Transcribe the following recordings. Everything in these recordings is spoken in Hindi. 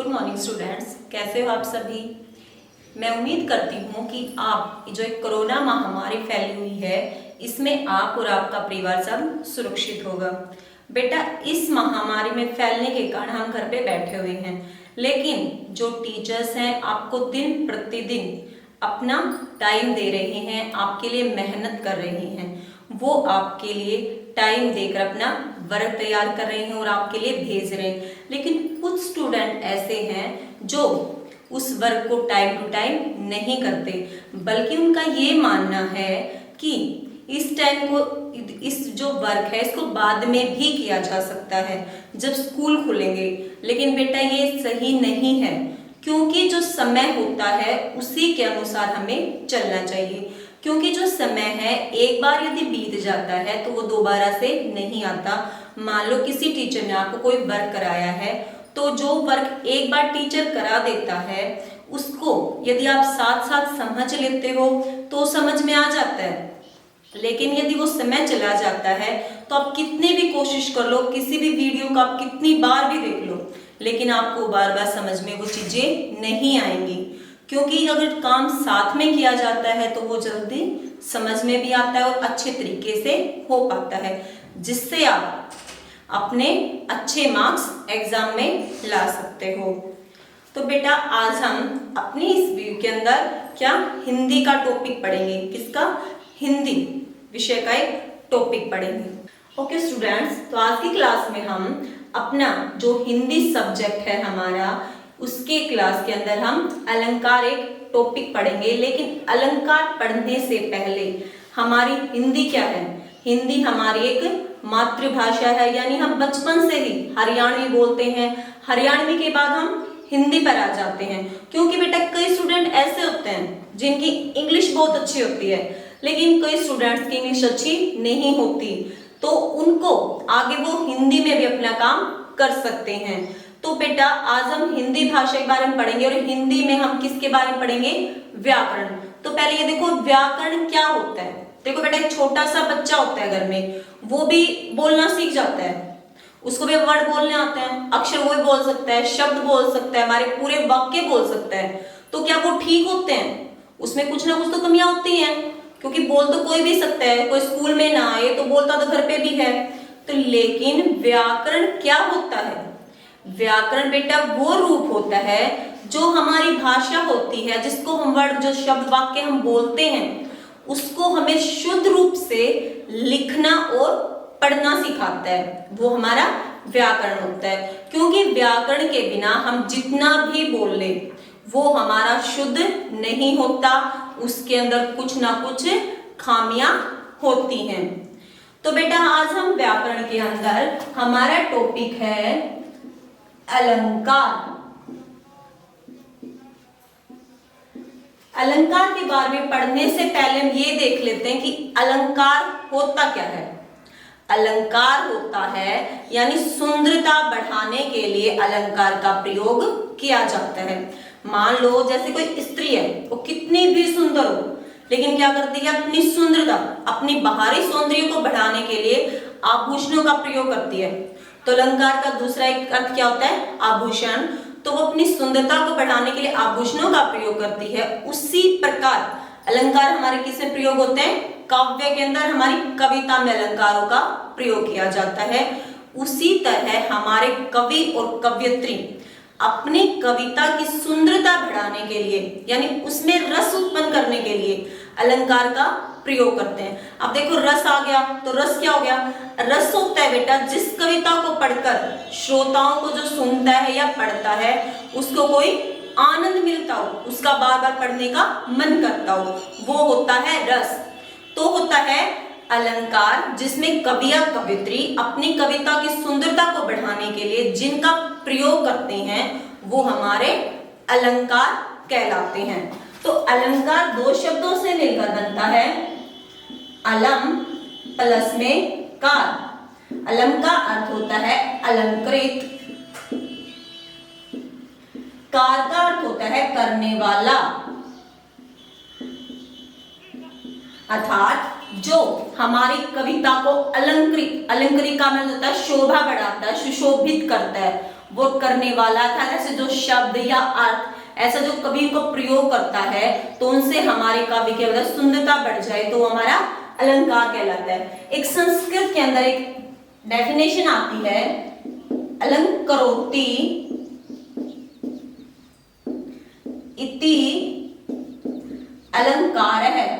गुड मॉर्निंग स्टूडेंट्स, कैसे हो आप सभी। मैं उम्मीद करती हूँ कि आप जो एक कोरोना महामारी फैली हुई है इसमें आप और आपका परिवार सब सुरक्षित होगा। बेटा, इस महामारी में फैलने के कारण हम घर पे बैठे हुए हैं, लेकिन जो टीचर्स हैं आपको दिन प्रतिदिन अपना टाइम दे रहे हैं, आपके लिए मेहनत कर रहे हैं। वो आपके लिए टाइम देकर अपना वर्क तैयार कर रहे हैं और आपके लिए भेज रहे हैं। लेकिन कुछ स्टूडेंट ऐसे हैं जो उस वर्क को टाइम टू टाइम नहीं करते, बल्कि उनका ये मानना है कि इस टाइम को, इस जो वर्क है इसको बाद में भी किया जा सकता है जब स्कूल खुलेंगे। लेकिन बेटा ये सही नहीं है, क्योंकि जो समय होता है उसी के अनुसार हमें चलना चाहिए। क्योंकि जो समय है एक बार यदि बीत जाता है तो वो दोबारा से नहीं आता। मान लो किसी टीचर ने आपको कोई वर्क कराया है, तो जो वर्क एक बार टीचर करा देता है उसको यदि आप साथ साथ समझ लेते हो तो समझ में आ जाता है। लेकिन यदि वो समय चला जाता है तो आप कितनी भी कोशिश कर लो, किसी भी वीडियो को आप कितनी बार भी देख लो, लेकिन आपको बार बार समझ में वो चीजें नहीं आएंगी। क्योंकि अगर काम साथ में किया जाता है तो वो जल्दी समझ में भी आता है और अच्छे तरीके से हो पाता है, जिससे आप अपने अच्छे मार्क्स एग्जाम में ला सकते हो। तो बेटा आज हम अपनी इस वीडियो के अंदर क्या हिंदी का टॉपिक पढ़ेंगे। किसका? हिंदी विषय का एक टॉपिक पढ़ेंगे। ओके स्टूडेंट्स, तो आज की क्लास में हम अपना जो हिंदी सब्जेक्ट है हमारा, उसके क्लास के अंदर हम अलंकार एक टॉपिक पढ़ेंगे। लेकिन अलंकार पढ़ने से पहले हमारी हिंदी क्या है? हिंदी हमारी एक मातृभाषा है, यानी हम बचपन से ही हरियाणवी बोलते हैं। हरियाणवी के बाद हम हिंदी पर आ जाते हैं, क्योंकि बेटा कई स्टूडेंट ऐसे होते हैं जिनकी इंग्लिश बहुत अच्छी होती है, लेकिन कई स्टूडेंट्स की इंग्लिश अच्छी नहीं होती, तो उनको आगे वो हिंदी में भी अपना काम कर सकते हैं। तो बेटा आज हम हिंदी भाषा के बारे में पढ़ेंगे, और हिंदी में हम किसके बारे में पढ़ेंगे? व्याकरण। तो पहले ये देखो व्याकरण क्या होता है। देखो बेटा, एक छोटा सा बच्चा होता है घर में, वो भी बोलना सीख जाता है, उसको भी वर्ड बोलने आते हैं, अक्षर वो भी बोल सकता है, शब्द बोल सकता है, हमारे पूरे वाक्य बोल सकता है। तो क्या वो ठीक होते हैं? उसमें कुछ ना कुछ तो कमियां होती हैं, क्योंकि बोल तो कोई भी सकता है, कोई स्कूल में ना आए तो बोलता तो घर पे भी है। तो लेकिन व्याकरण क्या होता है? व्याकरण बेटा वो रूप होता है जो हमारी भाषा होती है, जिसको हम वर्ड, जो शब्द वाक्य हम बोलते हैं, उसको हमें शुद्ध रूप से लिखना और पढ़ना सिखाता है, वो हमारा व्याकरण होता है। क्योंकि व्याकरण के बिना हम जितना भी बोल ले वो हमारा शुद्ध नहीं होता, उसके अंदर कुछ ना कुछ खामियां होती हैं। तो बेटा आज हम व्याकरण के अंदर हमारा टॉपिक है अलंकार। अलंकार के बारे में पढ़ने से पहले हम ये देख लेते हैं कि अलंकार होता क्या है। अलंकार होता है यानी सुंदरता बढ़ाने के लिए अलंकार का प्रयोग किया जाता है। मान लो जैसे कोई स्त्री है, वो कितनी भी सुंदर हो, लेकिन क्या करती है? अपनी सुंदरता, अपनी बाहरी सौंदर्य को बढ़ाने के लिए आभूषणों का प्रयोग करती है। तो अलंकार का दूसरा एक अर्थ क्या होता है? आभूषण। तो वो अपनी सुंदरता को बढ़ाने के लिए आभूषणों का प्रयोग करती है। उसी प्रकार अलंकार हमारे किसमें प्रयोग होते हैं? काव्य के अंदर, हमारी कविता में अलंकारों का प्रयोग किया जाता है। उसी तरह हमारे कवि और कवयित्री अपनी कविता की सुंदरता बढ़ाने के लिए, यानी उसमें रस उत्पन्न करने के लिए अलंकार का प्रयोग करते हैं। अब देखो रस आ गया, तो रस क्या हो गया? रस होता है बेटा जिस कविता को पढ़कर श्रोताओं को जो सुनता है या पढ़ता है उसको कोई आनंद मिलता हो, उसका बार बार पढ़ने का मन करता हो, वो होता है रस। तो होता है अलंकार जिसमें कवि या कवित्री अपनी कविता की सुंदरता को बढ़ाने के लिए जिनका प्रयोग करते हैं वो हमारे अलंकार कहलाते हैं। तो अलंकार दो शब्दों से मिलकर बनता है, अलम प्लस में कार। अलम का अर्थ होता है अलंकृत, कार का अर्थ होता है करने वाला, अर्थात जो हमारी कविता को अलंकृत, अलंकृत का मतलब होता है शोभा बढ़ाता है, सुशोभित करता है, वो करने वाला था, ऐसे जो शब्द या अर्थ ऐसा जो कवि को प्रयोग करता है तो उनसे हमारे काव्य की अगर सुंदरता बढ़ जाए तो हमारा अलंकार कहलाता है। एक संस्कृत के अंदर एक डेफिनेशन आती है, अलंकरोति इति अलंकार है।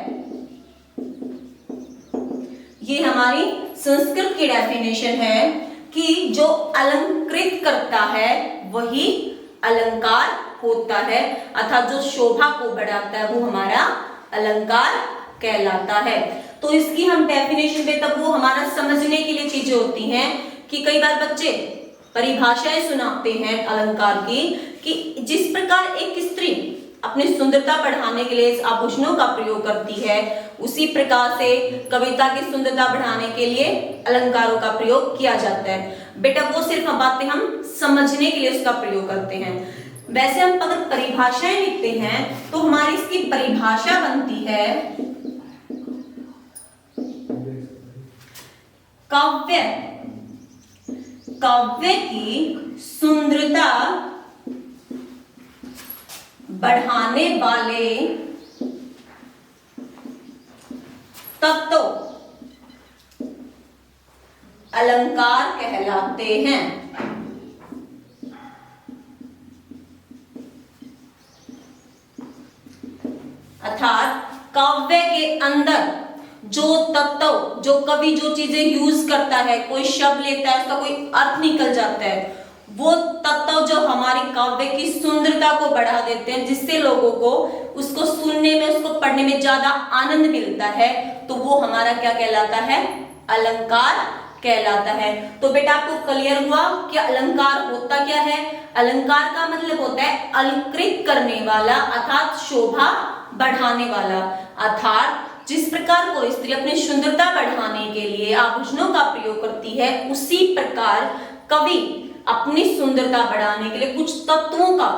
ये हमारी संस्कृत की डेफिनेशन है कि जो अलंकृत करता है वही अलंकार होता है, अर्थात जो शोभा को बढ़ाता है वो हमारा अलंकार कहलाता है। तो इसकी हम डेफिनेशन पे तब वो हमारा समझने के लिए चीजें होती हैं कि कई बार बच्चे परिभाषाएं सुनाते हैं अलंकार की, कि जिस प्रकार एक स्त्री अपनी सुंदरता बढ़ाने के लिए आभूषणों का प्रयोग करती है, उसी प्रकार से कविता की सुंदरता बढ़ाने के लिए अलंकारों का प्रयोग किया जाता है। बेटा वो सिर्फ बातें हम समझने के लिए उसका प्रयोग करते हैं। वैसे हम अगर परिभाषाएं लिखते हैं तो हमारी इसकी परिभाषा बनती है काव्य, काव्य की सुंदरता बढ़ाने वाले तत्व अलंकार कहलाते हैं। अर्थात काव्य के अंदर जो तत्व, जो कवि जो चीजें यूज करता है, कोई शब्द लेता है उसका कोई अर्थ निकल जाता है, वो तत्व जो हमारे काव्य की सुंदरता को बढ़ा देते हैं, जिससे लोगों को उसको सुनने में, उसको पढ़ने में ज्यादा आनंद मिलता है, तो वो हमारा क्या कहलाता है? अलंकार कहलाता है। तो बेटा आपको क्लियर हुआ कि अलंकार होता क्या है? अलंकार का मतलब होता है अलंकृत करने वाला, अर्थात शोभा बढ़ाने वाला। अर्थात जिस प्रकार कोई स्त्री अपनी सुंदरता बढ़ाने के लिए आभूषणों का प्रयोग करती है, उसी प्रकार कवि अपनी सुंदरता बढ़ाने के लिए कुछ तत्वों का,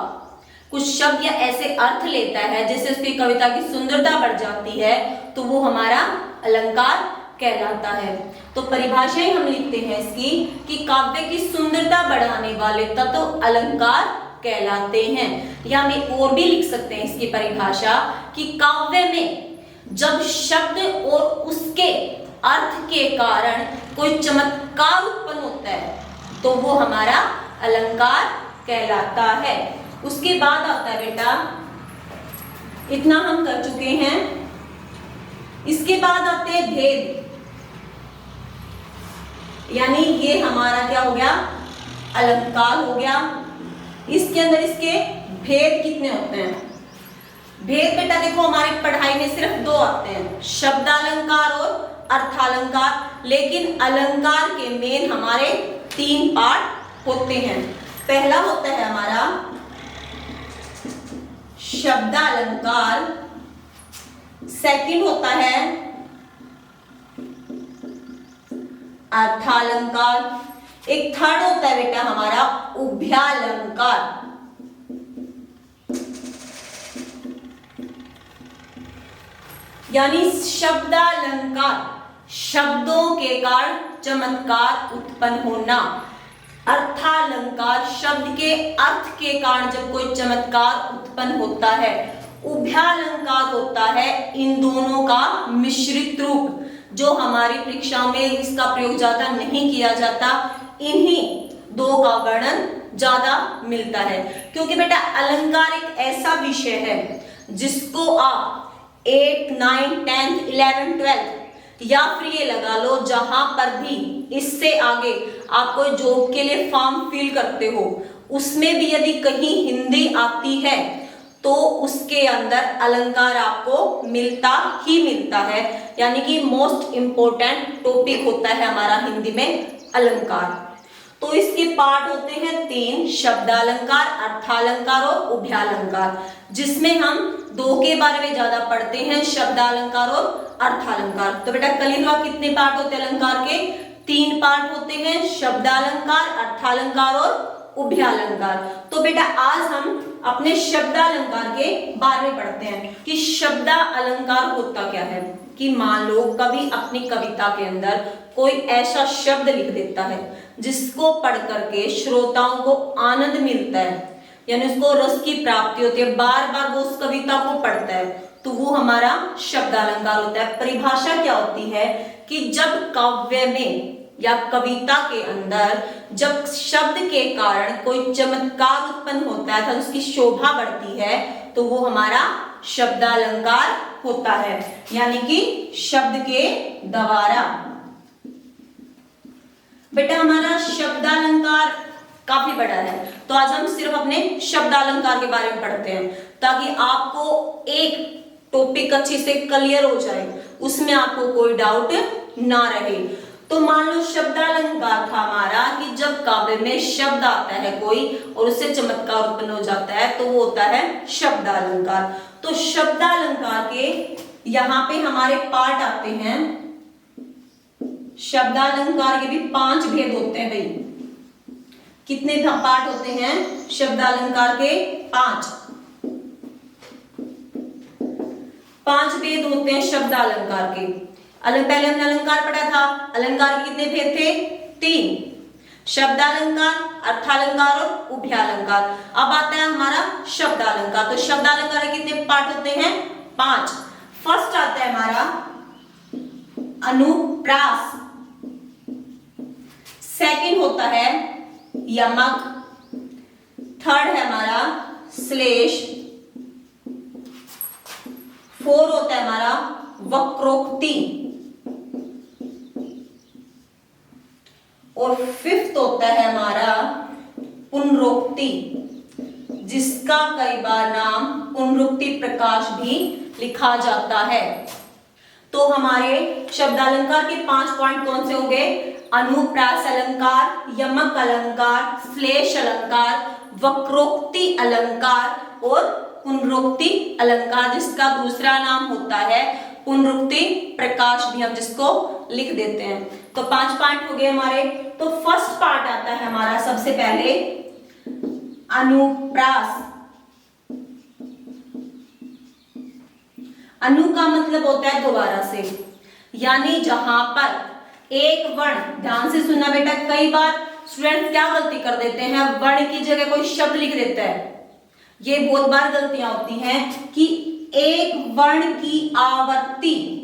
कुछ शब्द या ऐसे अर्थ लेता है जिससे उसकी कविता की सुंदरता बढ़ जाती है, तो वो हमारा अलंकार कहलाता है। तो परिभाषाएं हम लिखते हैं इसकी कि काव्य की सुंदरता बढ़ाने वाले तत्व अलंकार कहलाते हैं। या हम और भी लिख सकते हैं इसकी परिभाषा कि काव्य में जब शब्द और उसके अर्थ के कारण कोई चमत्कार उत्पन्न होता है तो वो हमारा अलंकार कहलाता है। उसके बाद आता है बेटा, इतना हम कर चुके हैं। इसके बाद आते हैं भेद, यानी ये हमारा क्या हो गया? अलंकार हो गया। इसके अंदर इसके भेद कितने होते हैं? भेद बेटा देखो हमारी पढ़ाई में सिर्फ दो आते हैं, शब्दालंकार और अर्थालंकार। लेकिन अलंकार के मेन हमारे तीन पार्ट होते हैं। पहला होता है हमारा शब्दालंकार, सेकंड होता है अर्थालंकार, एक थर्ड होता है बेटा हमारा उभयालंकार। यानी शब्दालंकार, शब्दों के कारण चमत्कार उत्पन्न होना। अर्थालंकार, शब्द के अर्थ के कारण जब कोई चमत्कार उत्पन्न होता है। उभयालंकार होता है इन दोनों का मिश्रित रूप, जो हमारी परीक्षाओं में इसका प्रयोग ज्यादा नहीं किया जाता, इन्हीं दो का वर्णन ज्यादा मिलता है। क्योंकि बेटा अलंकार एक ऐसा विषय है जिसको आप 8, 9, 10, 11, 12 या फिर ये लगा लो जहां पर भी इससे आगे आप कोई जॉब के लिए फॉर्म फिल करते हो, उसमें भी यदि कहीं हिंदी आती है तो उसके अंदर अलंकार आपको मिलता ही मिलता है। यानी कि मोस्ट इंपोर्टेंट टॉपिक होता है हमारा हिंदी में अलंकार। तो इसके पार्ट होते हैं तीन, शब्दालंकार, अर्थालंकार और उभयालंकार, जिसमें हम दो के बारे में ज्यादा पढ़ते हैं, शब्दालंकार और अर्थालंकार। तो बेटा कलिंगा कितने पार्ट होते हैं अलंकार के? तीन पार्ट होते हैं, शब्दालंकार, अर्थालंकार और उभयालंकार। तो बेटा आज हम अपने शब्दालंकार के बारे में पढ़ते हैं कि शब्दालंकार होता क्या है। कि मान लो कवि अपनी कविता के अंदर कोई ऐसा शब्द लिख देता है जिसको पढ़ करके श्रोताओं को आनंद मिलता है, यानी उसको रस की प्राप्ति होती है, बार बार वो उस कविता को पढ़ता है, तो वो हमारा शब्दालंकार होता है। परिभाषा क्या होती है कि जब काव्य में या कविता के अंदर जब शब्द के कारण कोई चमत्कार उत्पन्न होता है तो उसकी शोभा बढ़ती है, तो वो हमारा शब्दालंकार होता है, यानी कि शब्द के द्वारा। बेटा हमारा शब्दालंकार काफी बड़ा है, तो आज हम सिर्फ अपने शब्दालंकार के बारे में पढ़ते हैं ताकि आपको एक टॉपिक अच्छे से क्लियर हो जाए, उसमें आपको कोई डाउट ना रहे। तो मान लो शब्दालंकार था हमारा कि जब काव्य में शब्द आता है कोई और उससे चमत्कार उत्पन्न हो जाता है तो वो होता है शब्दालंकार। तो शब्दालंकार के यहाँ पे हमारे पार्ट आते हैं। शब्दालंकार के भी 5 भेद होते हैं भाई। कितने पार्ट होते हैं शब्दालंकार के? 5 भेद होते हैं शब्दालंकार के। पहले हमने अलंकार पढ़ा था, अलंकार के कितने भेद थे? 3, शब्दालंकार, अर्थालंकार और उभयालंकार। अब आता है हमारा शब्दालंकार। तो शब्दालंकार के कितने पार्ट होते हैं? 5। फर्स्ट आता है हमारा अनुप्रास, सेकंड होता है यमक, थर्ड है हमारा श्लेष, 4 होता है हमारा वक्रोक्ति और 5th होता है हमारा पुनरोक्ति, जिसका कई बार नाम पुनरुक्ति प्रकाश भी लिखा जाता है। तो हमारे शब्दालंकार के 5 पॉइंट कौन से होंगे? अनुप्रास अलंकार, यमक अलंकार, श्लेष अलंकार, वक्रोक्ति अलंकार और पुनरुक्ति अलंकार, जिसका दूसरा नाम होता है पुनरुक्ति प्रकाश भी हम जिसको लिख देते हैं। तो 5 पार्ट हो गए हमारे। तो फर्स्ट पार्ट आता है हमारा सबसे पहले अनुप्रास। अनु का मतलब होता है दोबारा से, यानी जहां पर एक वर्ण, ध्यान से सुनना बेटा, कई बार स्टूडेंट क्या गलती कर देते हैं, वर्ण की जगह कोई शब्द लिख देता है। ये बहुत बार गलतियां होती हैं कि एक वर्ण की आवृत्ति,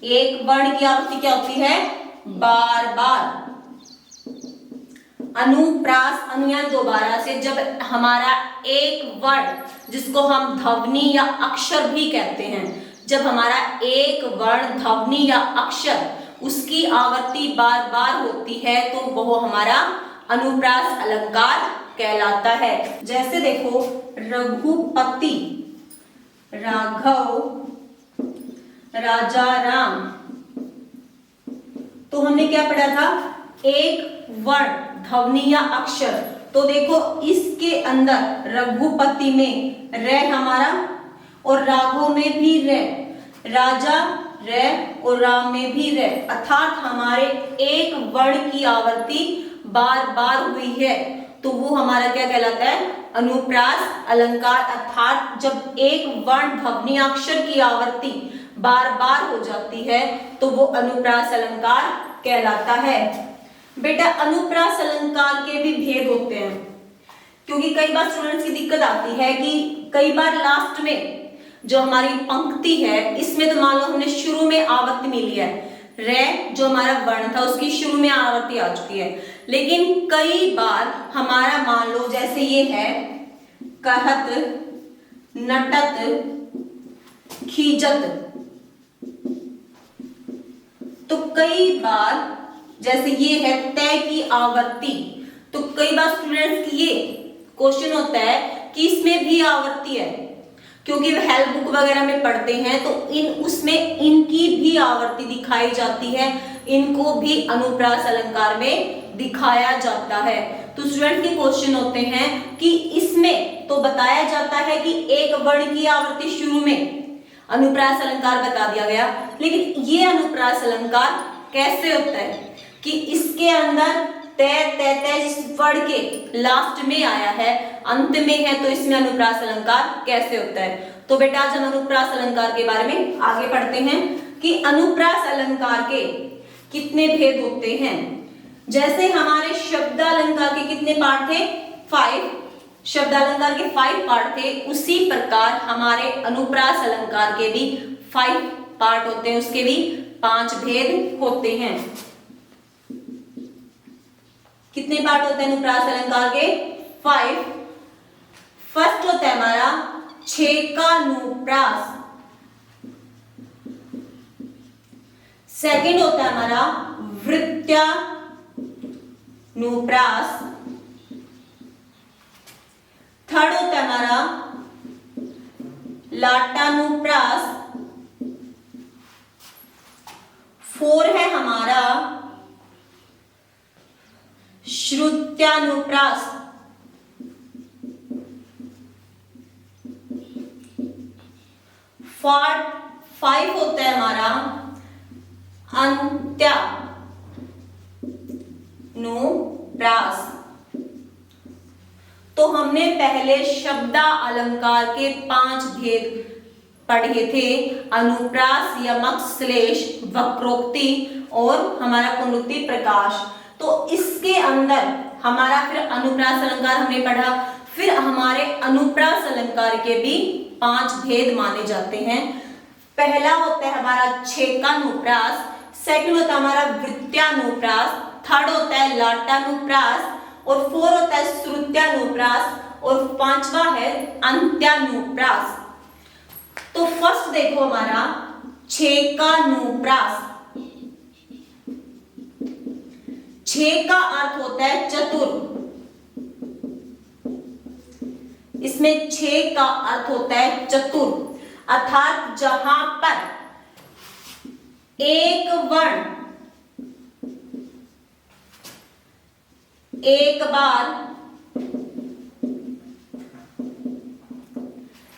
एक वर्ण की आवृत्ति क्या होती है? बार बार। अनुप्रास, अनुयान दोबारा से, जब हमारा एक वर्ण जिसको हम ध्वनि या अक्षर भी कहते हैं, जब हमारा एक वर्ण ध्वनि या अक्षर उसकी आवृत्ति बार बार होती है तो वो हमारा अनुप्रास अलंकार कहलाता है। जैसे देखो रघुपति, राघव, राजा राम, तो हमने क्या पढ़ा था? एक वर्ण ध्वनि या अक्षर। तो देखो इसके अंदर रघुपति में रे हमारा और राघव में भी रे, राजा रे और राम में भी रे, अर्थात हमारे एक वर्ण की आवृत्ति बार बार हुई है तो वो हमारा क्या कहलाता है? अनुप्रास अलंकार। अर्थात जब एक वर्ण ध्वनि अक्षर की आवृत्ति बार बार हो जाती है तो वो अनुप्रास अलंकार कहलाता है। बेटा अनुप्रास अलंकार के भी भेद होते हैं, क्योंकि कई बार स्टूडेंट्स की दिक्कत आती है कि कई बार लास्ट में जो हमारी पंक्ति है इसमें तो मान लो हमने शुरू में आवृत्ति मिली है, रे जो हमारा वर्ण था उसकी शुरू में आवृत्ति आ चुकी है, लेकिन कई बार हमारा मान लो जैसे ये है कहत, नटत, खीजत, तो कई बार जैसे ये है तय की आवृत्ति, तो कई बार स्टूडेंट्स की ये क्वेश्चन होता है कि इसमें भी आवृत्ति है, क्योंकि हेल्प बुक वगैरह में पढ़ते हैं तो उसमें इनकी भी आवृत्ति दिखाई जाती है, इनको भी अनुप्रास अलंकार में दिखाया जाता है। तो स्टूडेंट के क्वेश्चन होते हैं कि इसमें तो बताया जाता है कि एक वर्ण की आवृत्ति शुरू में अनुप्रास अलंकार बता दिया गया, लेकिन ये अनुप्रास अलंकार कैसे होता है कि इसके अंदर जिस वर्ड के लास्ट में आया है, अंत में है, तो इसमें अनुप्रास अलंकार कैसे होता है। तो बेटा आज हम अनुप्रास अलंकार के बारे में आगे पढ़ते हैं कि अनुप्रास अलंकार के कितने भेद होते हैं। जैसे हमारे शब्दालंकार के कितने पार्ट थे, 5, शब्दालंकार के 5 पार्ट थे, उसी प्रकार हमारे अनुप्रास अलंकार के भी 5 पार्ट होते हैं, उसके भी 5 भेद होते हैं। कितने पार्ट होते हैं अनुप्रास अलंकार के, 5। फर्स्ट होता है हमारा छेकानुप्रास, सेकंड होता है हमारा वृत्त्यानुप्रास, थर्ड होता है हमारा लाटानुप्रास, 4 है हमारा श्रुत्यानुप्रास, 5 होता है हमारा अंत्यानुप्रास। तो हमने पहले शब्दा अलंकार के 5 भेद पढ़े थे, अनुप्रास, यमक, श्लेष, वक्रोक्ति और हमारा पुनरुक्ति प्रकाश। तो इसके अंदर हमारा फिर अनुप्रास अलंकार हमने पढ़ा, फिर हमारे अनुप्रास अलंकार के भी 5 भेद माने जाते हैं। पहला होता है हमारा छेकानुप्रास, सेकंड होता है हमारा वृत्त्यानुप्रास, थर्ड होता है लाटानुप्रास और 4 होता है श्रुत्यानुप्रास और 5वां है अंत्यानुप्रास। तो फर्स्ट देखो हमारा छेकानुप्रास। छे का अर्थ होता है चतुर, इसमें छे का अर्थ होता है चतुर, अर्थात जहां पर एक वर्ण एक बार,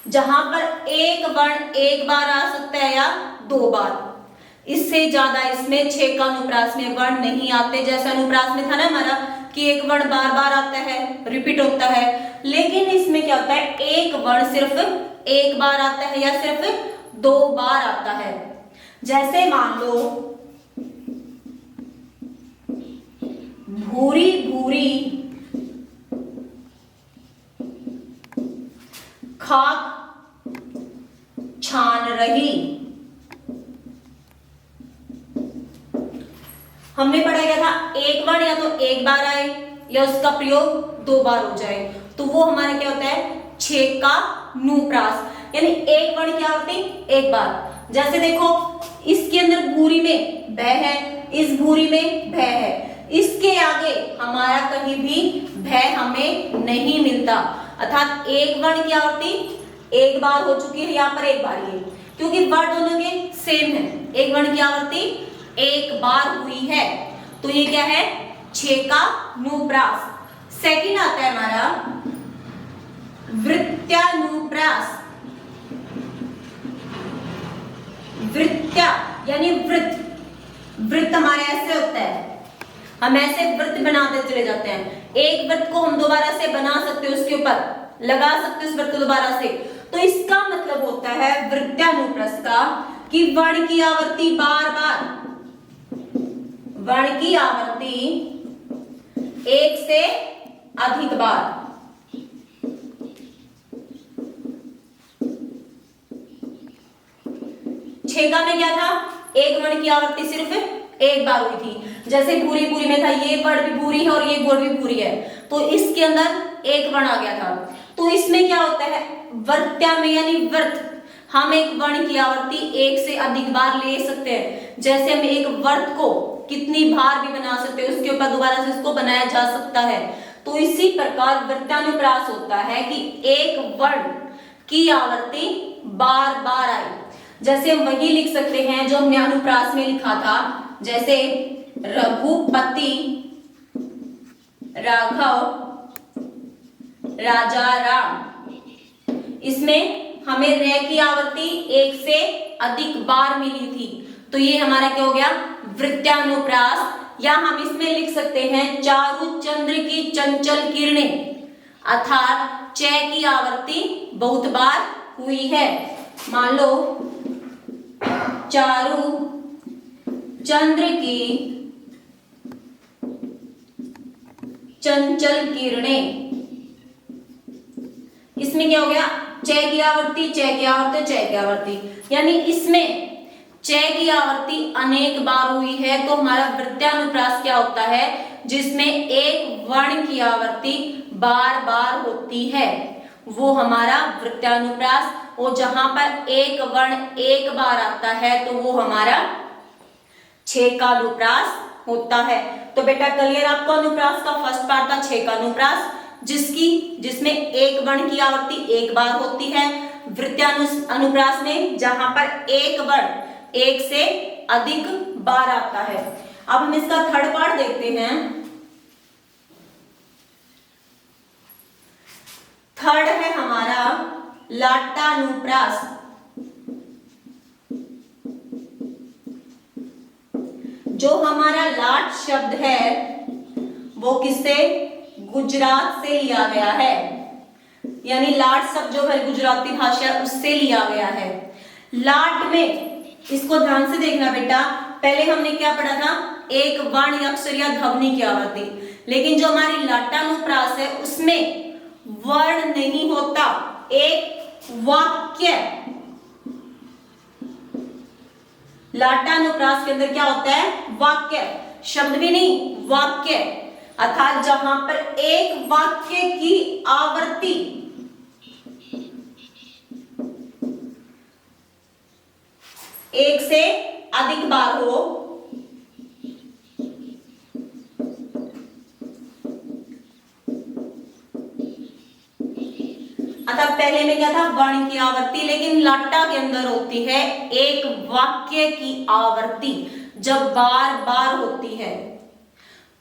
जहां पर एक वर्ण एक बार आ सकता है या 2 बार, इससे ज्यादा इसमें छे का अनुप्रास में वर्ण नहीं आते। जैसे अनुप्रास में था ना हमारा कि एक वर्ण बार बार आता है, रिपीट होता है, लेकिन इसमें क्या होता है, एक वर्ण सिर्फ एक बार आता है या सिर्फ 2 बार आता है। जैसे मान लो भूरी भूरी खाक छान रही, हमने पढ़ा गया था एक वर्ण या तो एक बार आए या उसका प्रयोग 2 बार हो जाए, तो वो हमारा क्या होता है छेकानुप्रास, यानी एक वर्ण क्या होती है एक बार। जैसे देखो इसके अंदर भूरी में भ है, इस भूरी में भ है, इसके आगे हमारा कहीं भी भ हमें नहीं मिलता, अर्थात एक वर्ण क्या होती एक बार हो चुकी है, यहाँ पर एक बार ही है, क्योंकि वर्ड दोनों के सेम है। एक वर्ण क्या होती एक बार हुई है, तो ये क्या है छेकानुप्रास। सेकंड आता है हमारा वृत्त्यानुप्रास। वृत्त्या यानी वृत्त, वृत्त हमारे ऐसे होता है, हम ऐसे वृत्त बनाते चले जाते हैं। एक वृत्त को हम दोबारा से बना सकते हैं, उसके ऊपर लगा सकते हैं उस वृत्त को दोबारा से, तो इसका मतलब होता है वृत्त्यानुप्रास का कि वर्ण की आवृत्ति बार बार, वर्ण की आवृत्ति एक से अधिक बार। छेका में क्या था, एक वर्ण की आवृत्ति सिर्फ एक बार हुई थी। जैसे भूरी भूरी में था, ये वर्ण भी भूरी है और ये वर्ण भी भूरी है, तो इसके अंदर एक वर्ण आ गया था। तो इसमें क्या होता है वृत्त्या में यानी वृत्त, हम एक वर्ण की आवृत्ति एक से अधिक बार ले सकते हैं। जैसे हम एक वृत्त को कितनी बार भी बना सकते हैं, उसके ऊपर दोबारा से इसको बनाया जा सकता है। तो इसी प्रकार वृत्त्यानुप्रास होता है कि एक वर्ण की आवृत्ति बार बार आई। जैसे हम वही लिख सकते हैं जो हमने अनुप्रास में लिखा था, जैसे रघुपति, राघव, राजा राम, इसमें हमें रे की आवृत्ति एक से अधिक बार मिली थी, तो ये हमारा क्या हो गया वृत्त्यानुप्रास या हम इसमें लिख सकते हैं चारु चंद्र की चंचल किरणें, अर्थात च की आवृत्ति बहुत बार हुई है। मान लो चारु चंद्र की चंचल किरणें, इसमें क्या हो गया, च की आवृत्ति, च की आवृत्ति, च की आवृत्ति, यानी इसमें च की आवृत्ति अनेक बार हुई है। तो हमारा वृत्यानुप्रास क्या होता है, जिसमें एक वर्ण की आवृत्ति बार बार होती है, वो हमारा वृत्यानुप्रास। और जहां पर एक वर्ण एक बार आता है तो वो हमारा छेकानुप्रास होता है। तो बेटा क्लियर आपको अनुप्रास का फर्स्ट पार्ट था छेकानुप्रास, जिसमें एक वर्ण की आवृत्ति एक बार होती है। वृत्यानुप्रास में जहां पर एक वर्ण एक से अधिक बार आता है। अब हम इसका थर्ड पार्ट देखते हैं। थर्ड है हमारा लाटानुप्रास। जो हमारा लाट शब्द है वो किससे, गुजरात से लिया गया है, यानी लाट शब्द जो है गुजराती भाषा उससे लिया गया है। लाट में इसको ध्यान से देखना बेटा, पहले हमने क्या पढ़ा था, एक वर्ण अक्षर या ध्वनि की आवृत्ति, लेकिन जो हमारी लाटानुप्रास है उसमें वर्ण नहीं होता, एक वाक्य। लाटानुप्रास के अंदर क्या होता है, वाक्य, शब्द भी नहीं, वाक्य, अर्थात जहां पर एक वाक्य की आवृत्ति एक से अधिक बार हो, अतः पहले में क्या था, वर्ण की आवृत्ति, लेकिन लाटा के अंदर होती है एक वाक्य की आवृत्ति। जब बार बार होती है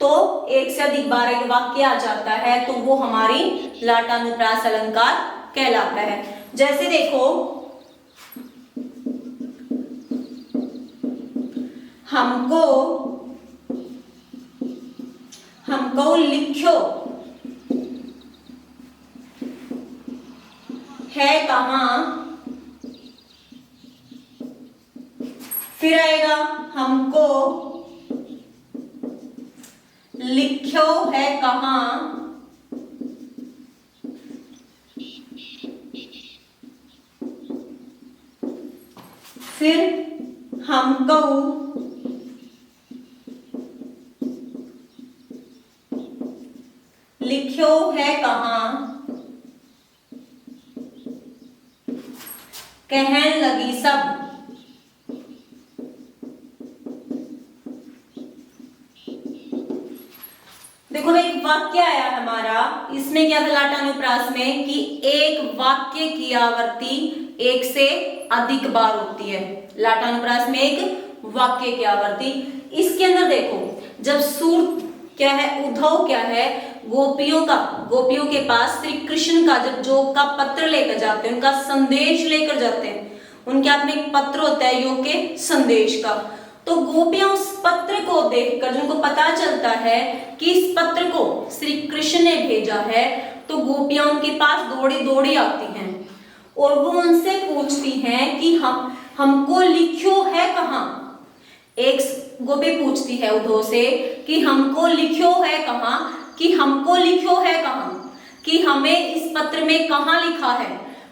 तो एक से अधिक बार एक वाक्य आ जाता है तो वो हमारी लाटानुप्रास अलंकार कहलाता है। जैसे देखो, हमको लिखो है कहां, फिर आएगा हमको लिखो है कहां, फिर हमको लिखो है कहां, कहन लगी सब। देखो भाई, वाक्य आया हमारा, इसमें क्या था लाटानुप्रास में कि एक वाक्य की आवृत्ति एक से अधिक बार होती है। लाटानुप्रास में एक वाक्य की आवृत्ति, इसके अंदर देखो जब सूर क्या है, उद्धव क्या है, गोपियों के पास श्री कृष्ण का जब जोग का पत्र लेकर जाते हैं, उनका संदेश लेकर जाते हैं, उनके हाथ में एक पत्र होता है योग के संदेश का, तो गोपियां उस पत्र को देखकर जिनको पता चलता है कि इस पत्र को श्री कृष्ण ने भेजा है, तो गोपियां उनके पास दौड़ी दौड़ी आती हैं और वो उनसे पूछती हैं कि हमको लिखो है कहां। एक गोपी पूछती है उद्धव से कि हमको लिखो है कहां, कि हमको लिखो है कहां, कि हमें इस पत्र में कहां लिखा है।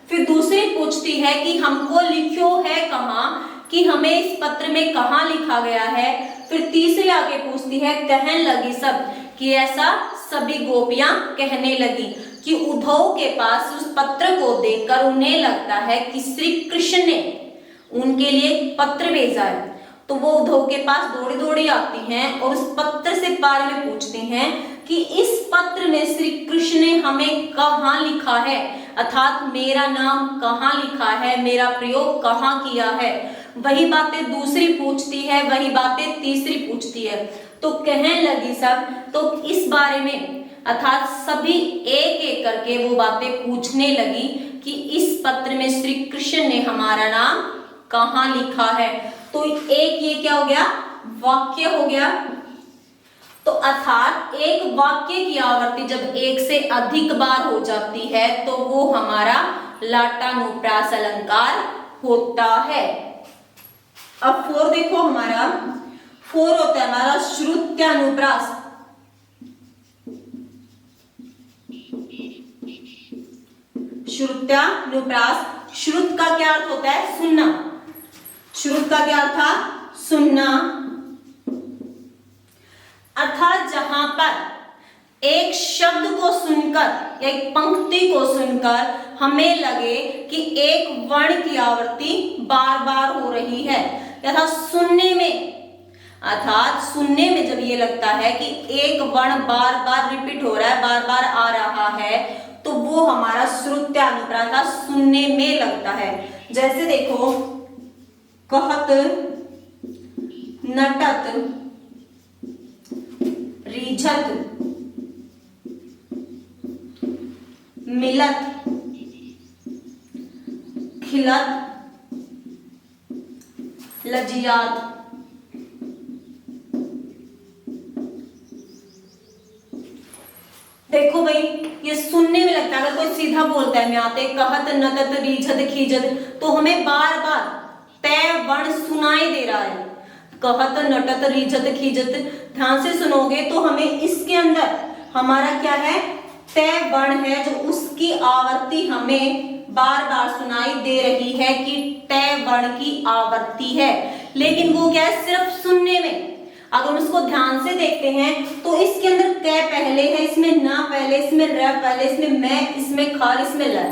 फिर दूसरी पूछती है कि हमको लिखो है कहां, कि हमें इस पत्र में कहां लिखा गया है। फिर तीसरी आगे पूछती है, कहन लगी सब, कि ऐसा सभी गोपियां कहने लगी कि उद्धव के पास उस पत्र को देखकर उन्हें लगता है कि श्री कृष्ण ने उनके लिए पत्र भेजा है। तो वो उद्धव के पास दौड़ी दौड़ी आती हैं और उस पत्र से बारे में पूछती हैं कि इस पत्र में श्री कृष्ण ने हमें कहां लिखा है, अर्थात मेरा नाम कहां लिखा है, मेरा प्रयोग कहां किया है। वही बातें दूसरी पूछती है, वही बातें तीसरी पूछती है। तो कहने लगी सब, तो इस बारे में अर्थात सभी एक एक करके वो बातें पूछने लगी कि इस पत्र में श्री कृष्ण ने हमारा नाम कहां लिखा है। तो एक ये क्या हो गया, वाक्य हो गया, तो अर्थात एक वाक्य की आवर्ती जब एक से अधिक बार हो जाती है तो वो हमारा लाटानुप्रास अलंकार होता है। अब 4 देखो, हमारा 4 होता है हमारा श्रुत्यानुप्रास। श्रुत्यानुप्रास, श्रुत का क्या अर्थ होता है? सुनना। श्रुत का क्या अर्थ था? सुनना। अर्थात जहां पर एक शब्द को सुनकर या एक पंक्ति को सुनकर हमें लगे कि एक वर्ण की आवृत्ति बार बार हो रही है, या सुनने में, अर्थात सुनने में जब ये लगता है कि एक वर्ण बार बार रिपीट हो रहा है, बार बार आ रहा है, तो वो हमारा श्रुत्यानुप्रास सुनने में लगता है। जैसे देखो, कहत, नटत, रीझत, मिलत, खिलत, लजियात। देखो भाई, ये सुनने में लगता है। अगर कोई सीधा बोलता है, मैं आते कहत, नटत, रीझत, खीजत, तो हमें बार बार तय वर्ण सुनाई दे रहा है। कहत, नटत, रीझत, खीजत, ध्यान से सुनोगे तो हमें इसके अंदर हमारा क्या है? तय वर्ण है, जो उसकी आवर्ती हमें बार बार सुनाई दे रही है कि तय वर्ण की आवर्ती है। लेकिन वो क्या है? सिर्फ सुनने में। अगर उसको ध्यान से देखते हैं तो इसके अंदर क पहले है, इसमें ना पहले, इसमें र पहले, इसमें मैं, इसमें खर, इसमें ल,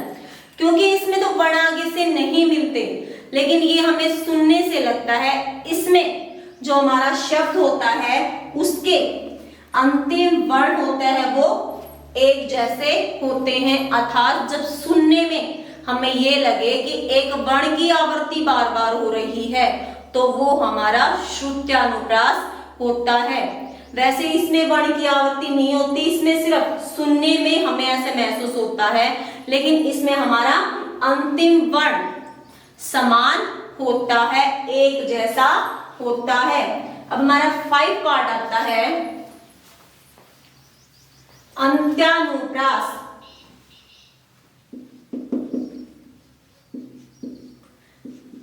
क्योंकि इसमें तो वर्ण आगे से नहीं मिलते। लेकिन ये हमें सुनने से लगता है इसमें जो हमारा शब्द होता है उसके अंतिम वर्ण होता है वो एक जैसे होते हैं। अर्थात जब सुनने में हमें ये लगे कि एक वर्ण की आवृत्ति बार बार हो रही है तो वो हमारा श्रुत्यानुप्रास होता है। वैसे इसमें वर्ण की आवृत्ति नहीं होती, इसमें सिर्फ सुनने में हमें ऐसे महसूस होता है, लेकिन इसमें हमारा अंतिम वर्ण समान होता है, एक जैसा होता है। अब हमारा 5 पार्ट आता है अंत्यानुप्रास।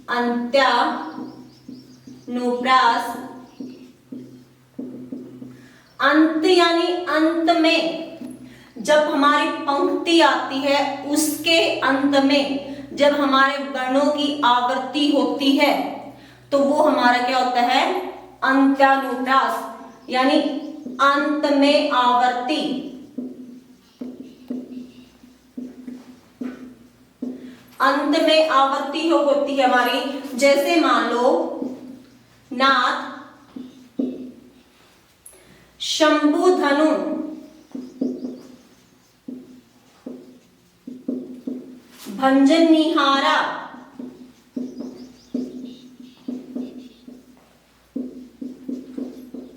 अंत्यानुप्रास, अंत यानी अंत में जब हमारी पंक्ति आती है उसके अंत में जब हमारे वर्णों की आवृत्ति होती है तो वो हमारा क्या होता है? अंत्यानुप्रास, यानी अंत में आवर्ती। अंत में आवर्ती होती है हमारी। जैसे मान लो नाथ, शंभुधनु, भंजन निहारा,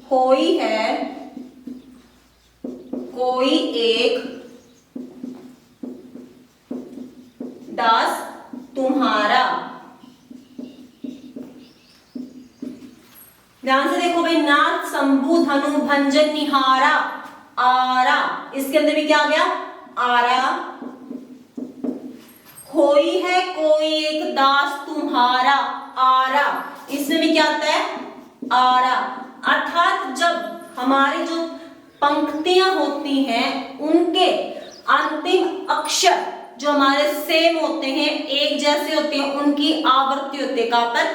कोई है, कोई एक, दास तुम्हारा। ध्यान से देखो भाई, नाथ, शंभु, धनु, भंजन, निहारा, आरा, इसके अंदर भी क्या आ गया? आरा। कोई है, कोई एक, दास तुम्हारा, आरा, इसमें भी क्या आता है? आरा। अर्थात जब हमारी जो पंक्तियां होती हैं उनके अंतिम अक्षर जो हमारे सेम होते हैं, एक जैसे होते हैं, उनकी आवृत्ति होती है कहां पर?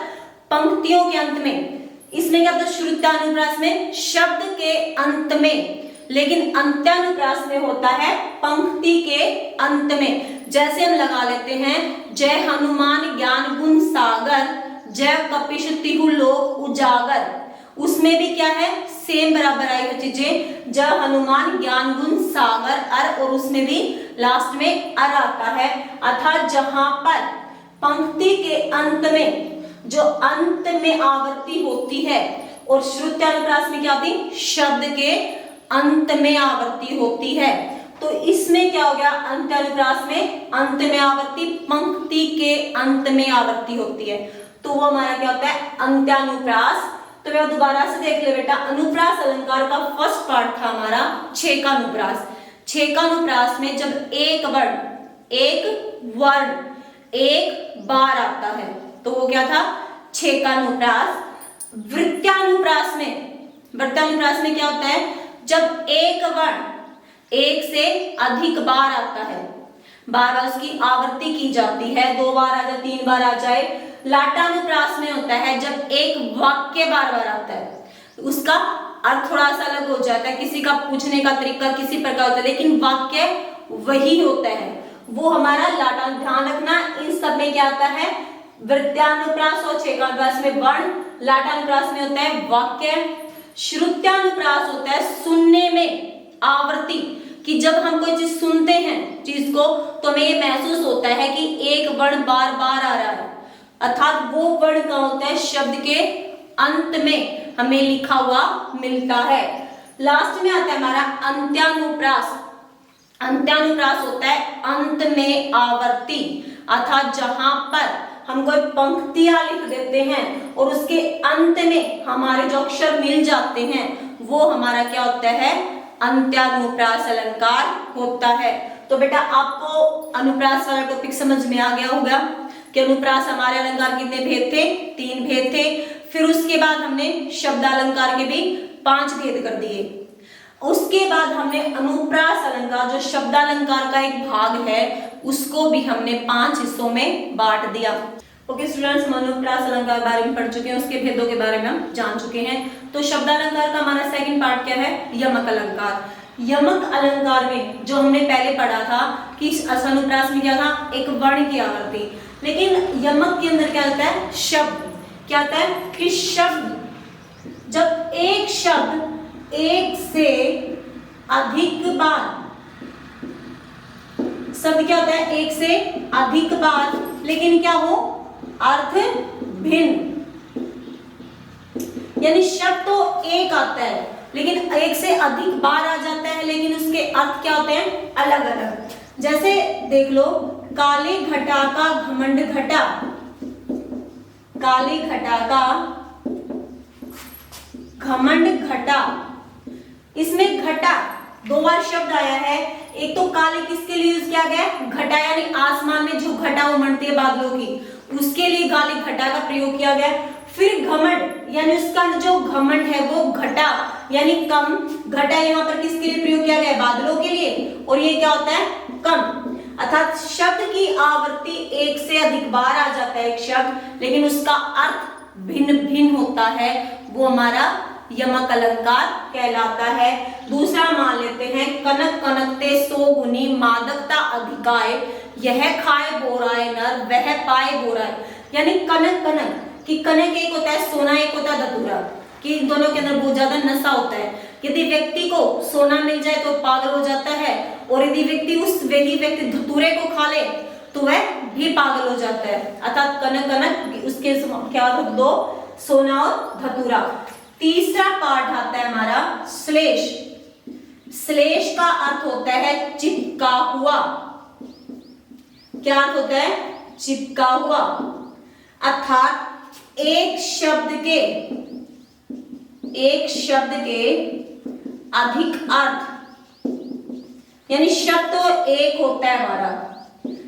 पंक्तियों के अंत में। इसमें क्या होता है? श्रुत्यानुप्रास में शब्द के अंत में, लेकिन अंत्यानुप्रास में होता है पंक्ति के अंत में। जैसे हम लगा लेते हैं, जय हनुमान ज्ञान गुण सागर, जय कपीश तिहु लोक उजागर। उसमें भी क्या है? सेम बराबर आई हुई चीजें, जय हनुमान ज्ञान गुण सागर, अर, और उसमें भी लास्ट में अर आता है। अर्थात जहां पर पंक्ति के अंत में जो अंत में आवृत्ति होती है, और श्रुत्यानुप्रास में क्या होती? शब्द के अंत में आवृत्ति होती है। तो इसमें क्या हो गया? अंत्यानुप्रास में अंत में आवृत्ति, पंक्ति के अंत में आवृत्ति होती है, तो वो हमारा क्या होता है? अंत्यानुप्रास। तो मैं दोबारा से देख ले बेटा, अनुप्रास अलंकार का फर्स्ट पार्ट था हमारा छेकानुप्रास। छेकानुप्रास में जब एक वर्ण एक बार आता है तो वो क्या था, छेकानुप्रास। वृत्यानुप्रास में क्या होता है, जब एक वर्ण एक से अधिक बार आता है, बार बार उसकी आवृत्ति की जाती है, 2 बार आ जाए, 3 बार आ जाए। लाटानुप्रास में होता है जब एक वाक्य बार बार आता है, उसका अर्थ थोड़ा सा अलग हो जाता है, किसी का पूछने का तरीका किसी प्रकार होता है, लेकिन वाक्य वही होता है, वो हमारा लाटा। ध्यान रखना, इन सब में क्या आता है, वृत्यानुप्रास और छेकानुप्रास में वर्ण, लाटानुप्रास में होता है वाक्य, श्रुत्यानुप्रास होता है सुनने में आवृत्ति, कि जब हम कोई चीज सुनते हैं चीज को तो हमें ये महसूस होता है कि एक वर्ण बार बार आ रहा है, अर्थात वो वर्ण का होता है शब्द के अंत में हमें लिखा हुआ मिलता है। लास्ट में आता है हमारा अंत्यानुप्रास। अंत्यानुप्रास होता है अंत में आवर्ती, अर्थात जहां पर हम कोई पंक्तियां लिख देते हैं और उसके अंत में हमारे जो अक्षर मिल जाते हैं वो हमारा क्या होता है, अंत्यानुप्रास अलंकार होता है। तो बेटा आपको अनुप्रास वाला टॉपिक समझ में आ गया होगा कि अनुप्रास हमारे अलंकार कितने भेद थे, 3 भेद थे। फिर उसके बाद हमने शब्दालंकार के भी 5 भेद कर दिए। उसके बाद हमने अनुप्रास अलंकार जो शब्दालंकार का एक भाग है उसको भी हमने 5 हिस्सों में बांट दिया। ओके स्टूडेंट्स, हम अनुप्रास अलंकार बारे में पढ़ चुके हैं, उसके भेदों के बारे में हम जान चुके हैं। तो शब्दालंकार का हमारा सेकंड पार्ट क्या है, यमक अलंकार। यमक अलंकार में जो हमने पहले पढ़ा था कि अनुप्रास में क्या था, एक वर्ण की आवृत्ति, लेकिन यमक के अंदर क्या होता है, शब्द। क्या होता है कि शब्द, जब एक शब्द एक से अधिक बार, शब्द क्या होता है, एक से अधिक बार, लेकिन क्या हो, अर्थ भिन्न, यानी शब्द तो एक आता है लेकिन एक से अधिक बार आ जाता है, लेकिन उसके अर्थ क्या होते हैं, अलग अलग। जैसे देख लो, काले घटा का घमंड घटा, काले घटा का घमंड घटा, इसमें घटा 2 बार शब्द आया है। एक तो काले किसके लिए यूज किया गया, घटा यानी आसमान में जो घटा उमड़ती है बादलों की, उसके लिए काले घटा का प्रयोग किया गया। फिर घमंड यानी उसका जो घमंड है वो घटा यानी कम, घटा यहाँ पर किसके लिए प्रयोग किया गया है, बादलों के लिए, और ये क्या होता है, कम। अर्थात शब्द की आवृत्ति एक से अधिक बार आ जाता है एक शब्द, लेकिन उसका अर्थ भिन्न भिन्न होता है, वो हमारा यमक अलंकार कहलाता है। दूसरा मान लेते हैं, कनक कनकते 100 गुनी मादकता अधिकाय, यह खाए बोराए नर वह पाए बोराए, यानी कनक कनक कि कनक एक होता है सोना, एक होता है धतूरा, कि इन दोनों के अंदर बहुत ज्यादा नशा होता है। यदि व्यक्ति को सोना मिल जाए तो पागल हो जाता है, और यदि वही व्यक्ति धतूरे को खा ले तो वह भी पागल हो जाता है। अर्थात कनक कनक उसके क्या होता है, 2 सोना और धतूरा। तीसरा पार्ट आता है हमारा श्लेष। श्लेष का अर्थ होता है चिपका हुआ। क्या अर्थ होता है, चिपका हुआ, अर्थात एक शब्द के अधिक अर्थ, यानी शब्द तो एक होता है हमारा,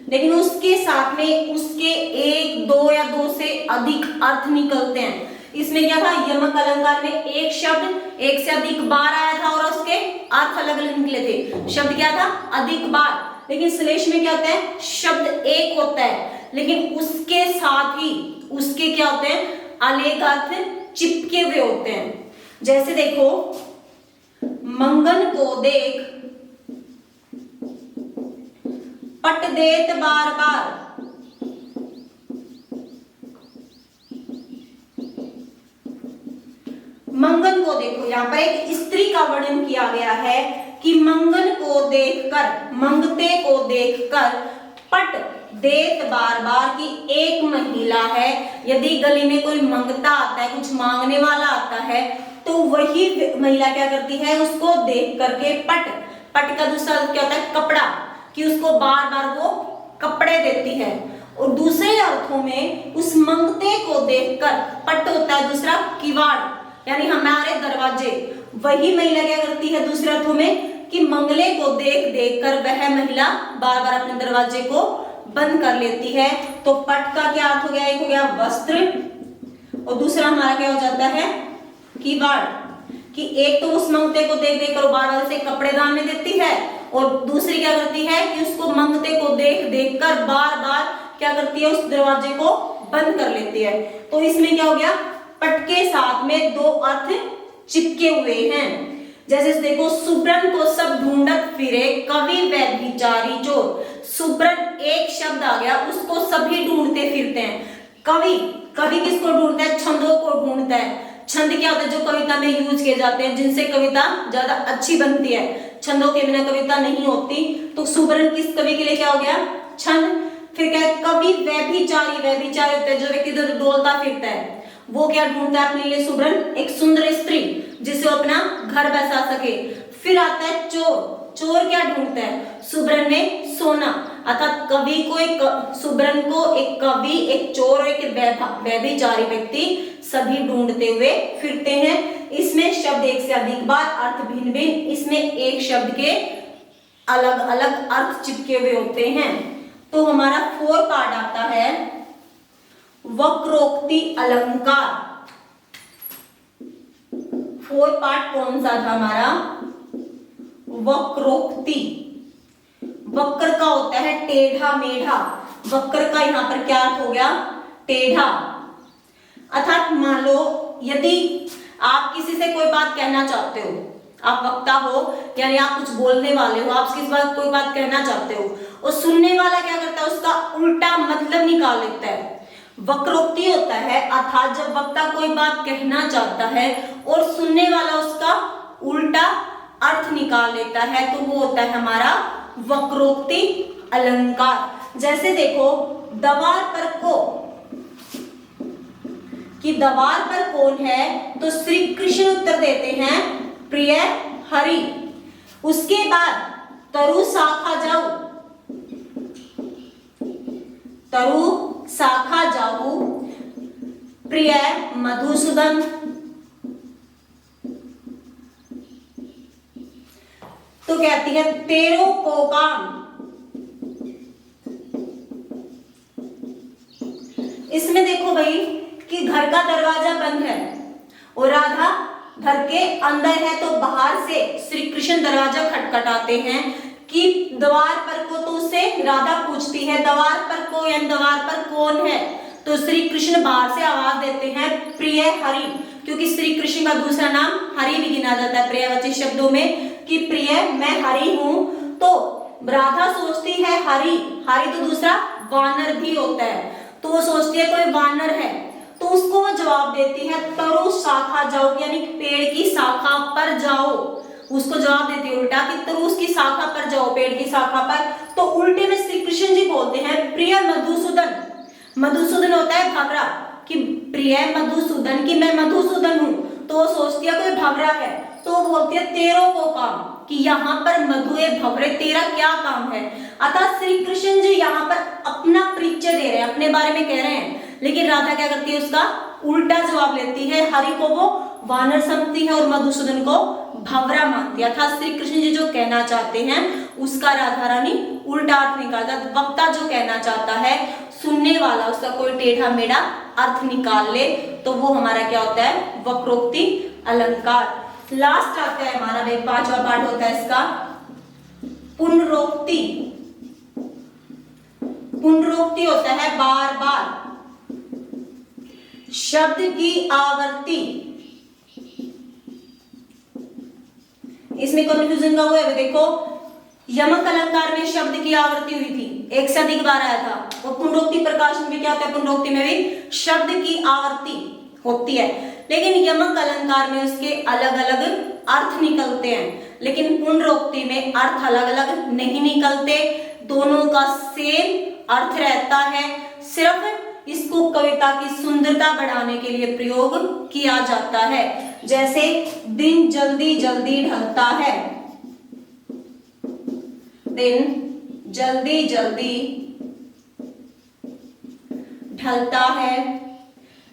लेकिन उसके साथ में उसके 1, 2 या 2 से अधिक अर्थ निकलते हैं। इसमें क्या था, यमक अलंकार में एक शब्द एक से अधिक बार आया था और उसके अर्थ अलग अलग निकले थे। शब्द क्या था, अधिक बार, लेकिन श्लेष में क्या होता है, शब्द एक होता है लेकिन उसके साथ ही उसके क्या होते हैं, अनेक अर्थ चिपके हुए होते हैं। जैसे देखो, मंगन को देख पट देत बार बार, मंगन को देखो, यहाँ पर एक स्त्री का वर्णन किया गया है कि मंगन को देखकर, मंगते को देखकर, पट देत बार बार की एक महिला है, यदि गली में कोई मंगता आता है, कुछ मांगने वाला आता है, तो वही महिला क्या करती है, उसको देख करके पट, पट का दूसरा क्या होता है, कपड़ा, कि उसको बार बार वो कपड़े देती है। और दूसरे अर्थों में उस मंगते को देखकर, पट होता है दूसरा किवाड़, यानी हमारे दरवाजे, वही महिला क्या करती है दूसरे अर्थों में कि मंगले को देख देख कर वह महिला बार बार अपने दरवाजे को बंद कर लेती है। तो पट का क्या अर्थ हो गया, एक हो गया वस्त्र और दूसरा हमारा क्या हो जाता है किवाड़, कि एक तो उस मंगते को देख देख कर बार बार उसे कपड़े दान में देती है और दूसरी क्या करती है कि उसको मंगते को देख देख कर बार बार क्या करती है, उस दरवाजे को बंद कर लेती है। तो इसमें क्या हो गया, पट के साथ में दो अर्थ चिपके हुए हैं। जैसे देखो, सुब्रन को सब ढूंढत फिरे कवि व्यभिचारी चोर। सुब्रन एक शब्द आ गया, उसको सभी ढूंढते फिरते हैं। कवि, कवि किसको ढूंढता है, छंदों को ढूंढता है। छंद क्या होता है, जो कविता में यूज किए जाते हैं, जिनसे कविता ज्यादा अच्छी बनती है। छंदों के बिना कविता नहीं होती। तो सुब्रन किस कवि के लिए क्या हो गया, छंद। फिर क्या है, कवि व्यभिचारी, व्यभिचारी होता है जो व्यक्ति डोलता फिरता है, वो क्या ढूंढता है अपने लिए सुब्रन, एक सुंदर स्त्री जिसे वो अपना घर बसा सके। फिर आता है चोर, चोर क्या ढूंढता है, सुब्रन में सोना। अर्थात कवि को एक, सुब्रन को एक कवि, एक चोर और एक व्यभिचारी व्यक्ति सभी ढूंढते हुए फिरते हैं। इसमें शब्द एक से अधिक बार, अर्थ भिन्न भिन्न, इसमें एक शब्द के अलग अलग अर्थ चिपके हुए होते हैं। तो हमारा 4 पार्ट आता है वक्रोक्ति अलंकार। 4 पार्ट कौन सा था हमारा, वक्रोक्ति। वक्र का होता है टेढ़ा मेढ़ा, वक्र का यहां पर क्या अर्थ हो गया, टेढ़ा। अर्थात मान लो यदि आप किसी से कोई बात कहना चाहते हो, आप वक्ता हो यानी आप कुछ बोलने वाले हो, आप किसी बात कोई बात कहना चाहते हो और सुनने वाला क्या करता है, उसका उल्टा मतलब निकाल लेता है, वक्रोक्ति होता है। अर्थात जब वक्ता कोई बात कहना चाहता है और सुनने वाला उसका उल्टा अर्थ निकाल लेता है, तो वो होता है हमारा वक्रोक्ति अलंकार। जैसे देखो, दवार पर को, कि दवार पर कौन है, तो श्री कृष्ण उत्तर देते हैं प्रिय हरि। उसके बाद तरु शाखा जाऊ, तरु शाखा जाऊ प्रिय मधुसूदन। तो कहती है तेरो को काम। इसमें देखो भाई कि घर का दरवाजा बंद है और राधा घर के अंदर है, तो बाहर से श्री कृष्ण दरवाजा खटखटाते हैं कि द्वार पर को, तो उससे राधा पूछती है द्वार पर को या द्वार पर कौन है, तो श्री कृष्ण बाहर से आवाज देते हैं प्रिय हरि, क्योंकि श्री कृष्ण का दूसरा नाम हरि भी गिना जाता है पर्यायवाची शब्दों में कि प्रिय मैं हरि हूं। तो राधा सोचती है हरि, हरि तो दूसरा वानर भी होता है, तो वो सोचती है कोई वानर है, तो उसको वो जवाब देती है तरु शाखा जाओ, यानी पेड़ की शाखा पर जाओ। उसको जवाब देती है उल्टा कि तरु की शाखा पर जाओ, पेड़ की शाखा पर। तो उल्टे में श्री कृष्ण जी बोलते हैं प्रिय मधुसूदन। मधुसूदन होता है भवरा, कि प्रिय मधुसूदन, की मैं मधुसूदन हूं, तो वो सोचती है कोई भवरा है, तो वो बोलती है तेरो को काम, कि यहाँ पर मधुए भवरे तेरा क्या काम है। अतः श्री कृष्ण जी यहाँ पर अपना परिचय दे रहे हैं, अपने बारे में कह रहे हैं, लेकिन राधा क्या करती है, उसका उल्टा जवाब लेती है। हरि को वो वानर समझती है और मधुसूदन को भवरा मानती है। अर्थात श्री कृष्ण जी जो कहना चाहते हैं उसका राधा रानी उल्टा अर्थ निकालता है। वक्ता जो कहना चाहता है, सुनने वाला उसका कोई टेढ़ा मेढ़ा अर्थ निकाल ले, तो वो हमारा क्या होता है, वक्रोक्ति अलंकार। लास्ट आता है हमारा भाई 5वां पार्ट होता है इसका पुनरोक्ति। पुनरोक्ति होता है बार बार शब्द की आवर्ती। इसमें कंफ्यूजन का हुआ है, देखो यमक अलंकार में शब्द की आवर्ती हुई थी, एक से अधिक बार आया था, और पुनरोक्ति प्रकाश में भी क्या होता है, पुनरोक्ति में भी शब्द की आवर्ती होती है, लेकिन यमक अलंकार में उसके अलग अलग अर्थ निकलते हैं, लेकिन पुनरोक्ति में अर्थ अलग अलग नहीं निकलते, दोनों का सेम अर्थ रहता है। सिर्फ इसको कविता की सुंदरता बढ़ाने के लिए प्रयोग किया जाता है। जैसे दिन जल्दी जल्दी ढलता है, दिन जल्दी जल्दी ढलता है।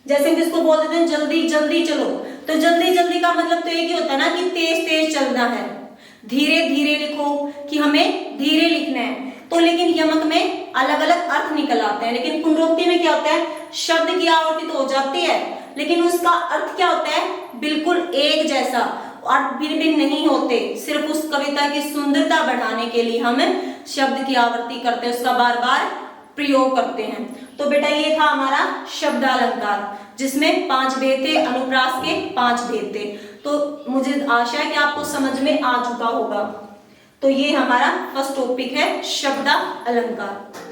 जैसे हम इसको बोल देते हैं जल्दी जल्दी चलो, तो जल्दी जल्दी का मतलब तो एक ही होता है ना कि तेज तेज चलना है, धीरे धीरे लिखो कि हमें धीरे लिखना है। तो लेकिन यमक में अलग अलग अर्थ निकल आते हैं, लेकिन पुनरुक्ति में क्या होता है, शब्द की आवृत्ति तो हो जाती है लेकिन उसका अर्थ क्या होता है, बिल्कुल एक जैसा, अर्थ भिन्न भिन्न नहीं होते। सिर्फ उस कविता की सुंदरता बढ़ाने के लिए हम शब्द की आवृत्ति करते हैं, उसका बार बार प्रयोग करते हैं। तो बेटा ये था हमारा शब्दालंकार, जिसमें 5 भेद थे, अनुप्रास के 5 भेद थे। तो मुझे आशा है कि आपको समझ में आ चुका होगा। तो ये हमारा फर्स्ट टॉपिक है शब्दालंकार।